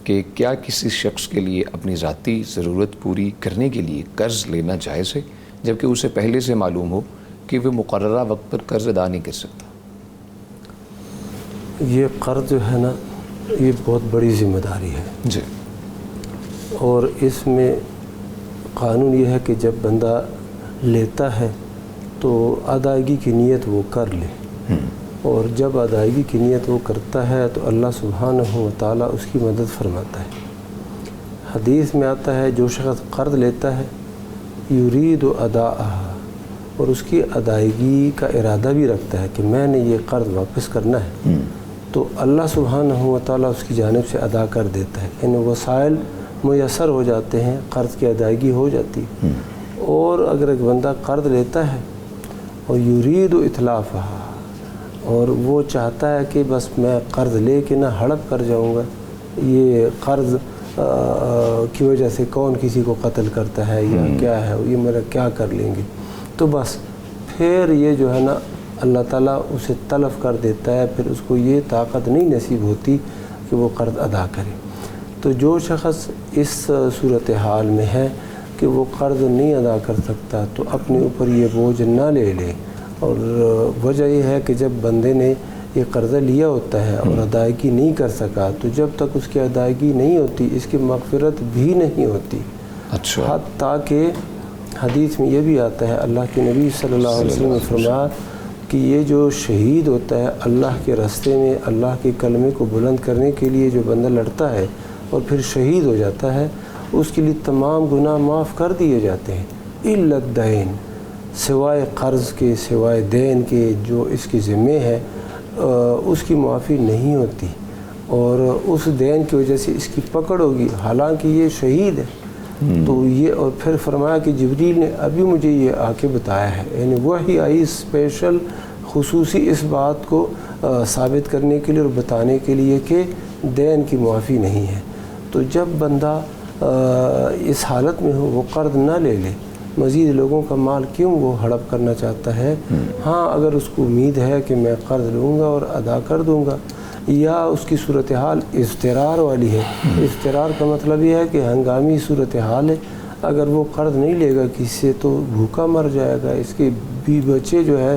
کہ کیا کسی شخص کے لیے اپنی ذاتی ضرورت پوری کرنے کے لیے قرض لینا جائز ہے جبکہ اسے پہلے سے معلوم ہو کہ وہ مقررہ وقت پر قرض ادا نہیں کر سکتا؟ یہ قرض جو ہے نا، یہ بہت بڑی ذمہ داری ہے جی، اور اس میں قانون یہ ہے کہ جب بندہ لیتا ہے تو ادائیگی کی نیت وہ کر لے، اور جب ادائیگی کی نیت وہ کرتا ہے تو اللہ سبحانہ و تعالیٰ اس کی مدد فرماتا ہے۔ حدیث میں آتا ہے جو شخص قرض لیتا ہے یرید اداءہا، اور اس کی ادائیگی کا ارادہ بھی رکھتا ہے کہ میں نے یہ قرض واپس کرنا ہے، تو اللہ سبحانہ و تعالیٰ اس کی جانب سے ادا کر دیتا ہے، ان وسائل میسر ہو جاتے ہیں، قرض کی ادائیگی ہو جاتی ہے۔ اور اگر ایک بندہ قرض لیتا ہے اور یرید اتلافہا، اور وہ چاہتا ہے کہ بس میں قرض لے کے نہ ہڑپ کر جاؤں گا، یہ قرض کی وجہ سے کون کسی کو قتل کرتا ہے یا کیا ہے، یہ میرا کیا کر لیں گے، تو بس پھر یہ جو ہے نا اللہ تعالیٰ اسے تلف کر دیتا ہے، پھر اس کو یہ طاقت نہیں نصیب ہوتی کہ وہ قرض ادا کرے۔ تو جو شخص اس صورتحال میں ہے کہ وہ قرض نہیں ادا کر سکتا تو اپنے اوپر یہ بوجھ نہ لے لے، اور وجہ یہ ہے کہ جب بندے نے یہ قرضہ لیا ہوتا ہے اور ادائیگی نہیں کر سکا تو جب تک اس کی ادائیگی نہیں ہوتی اس کی مغفرت بھی نہیں ہوتی۔ اچھا، حتیٰ کہ حدیث میں یہ بھی آتا ہے، اللہ کے نبی صلی اللہ علیہ وسلم نے فرمایا کہ یہ جو شہید ہوتا ہے اللہ کے راستے میں اللہ کے کلمے کو بلند کرنے کے لیے جو بندہ لڑتا ہے اور پھر شہید ہو جاتا ہے، اس کے لیے تمام گناہ معاف کر دیے جاتے ہیں الا الدین، سوائے قرض کے، سوائے دین کے جو اس کی ذمہ ہے اس کی معافی نہیں ہوتی، اور اس دین کی وجہ سے اس کی پکڑ ہوگی حالانکہ یہ شہید ہے۔ تو یہ، اور پھر فرمایا کہ جبریل نے ابھی مجھے یہ آ کے بتایا ہے، یعنی وہی آئی اسپیشل خصوصی اس بات کو ثابت کرنے کے لیے اور بتانے کے لیے کہ دین کی معافی نہیں ہے۔ تو جب بندہ اس حالت میں ہو وہ قرض نہ لے لے، مزید لوگوں کا مال کیوں وہ ہڑپ کرنا چاہتا ہے؟ ہاں، اگر اس کو امید ہے کہ میں قرض لوں گا اور ادا کر دوں گا، یا اس کی صورتحال اضطرار والی ہے، اضطرار کا مطلب یہ ہے کہ ہنگامی صورتحال ہے، اگر وہ قرض نہیں لے گا کسی سے تو بھوکا مر جائے گا، اس کے بچے جو ہے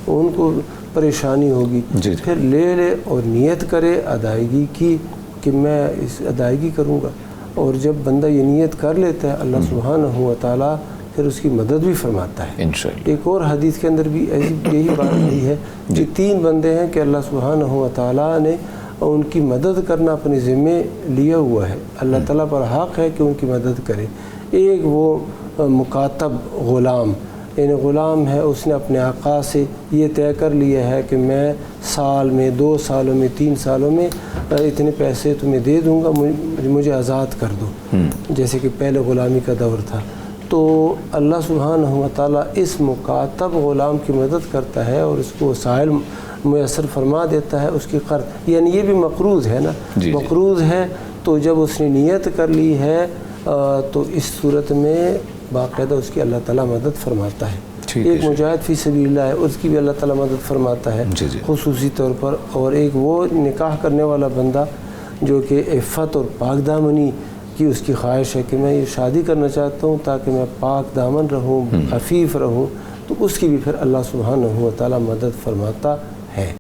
ان کو پریشانی ہوگی، پھر لے لے اور نیت کرے ادائیگی کی کہ میں اس ادائیگی کروں گا، اور جب بندہ یہ نیت کر لیتا ہے اللہ سبحانہ و تعالیٰ پھر اس کی مدد بھی فرماتا ہے۔ ایک اور حدیث کے اندر بھی یہی بات رہی ہے کہ 3 بندے ہیں کہ اللہ سبحانہ و تعالیٰ نے ان کی مدد کرنا اپنے ذمے لیا ہوا ہے، اللہ تعالیٰ پر حق ہے کہ ان کی مدد کرے۔ ایک وہ مکاتب غلام، یعنی غلام ہے، اس نے اپنے آقا سے یہ طے کر لیا ہے کہ میں سال میں، 2 سالوں میں، 3 سالوں میں اتنے پیسے تمہیں دے دوں گا، مجھے آزاد کر دو، جیسے کہ پہلے غلامی کا دور تھا۔ تو اللہ سبحانہ و تعالیٰ اس مکاتب غلام کی مدد کرتا ہے اور اس کو وسائل میسر فرما دیتا ہے اس کی قرض، یعنی یہ بھی مقروض ہے نا، مقروض ہے، تو جب اس نے نیت کر لی ہے تو اس صورت میں باقاعدہ اس کی اللہ تعالیٰ مدد فرماتا ہے۔ ایک مجاہد فی سبیل اللہ ہے، اس کی بھی اللہ تعالیٰ مدد فرماتا ہے خصوصی طور پر، اور ایک وہ نکاح کرنے والا بندہ جو کہ عفت اور پاک دامنی کی اس کی خواہش ہے کہ میں یہ شادی کرنا چاہتا ہوں تاکہ میں پاک دامن رہوں، عفیف رہوں، تو اس کی بھی پھر اللہ سبحانہ و تعالیٰ مدد فرماتا ہے۔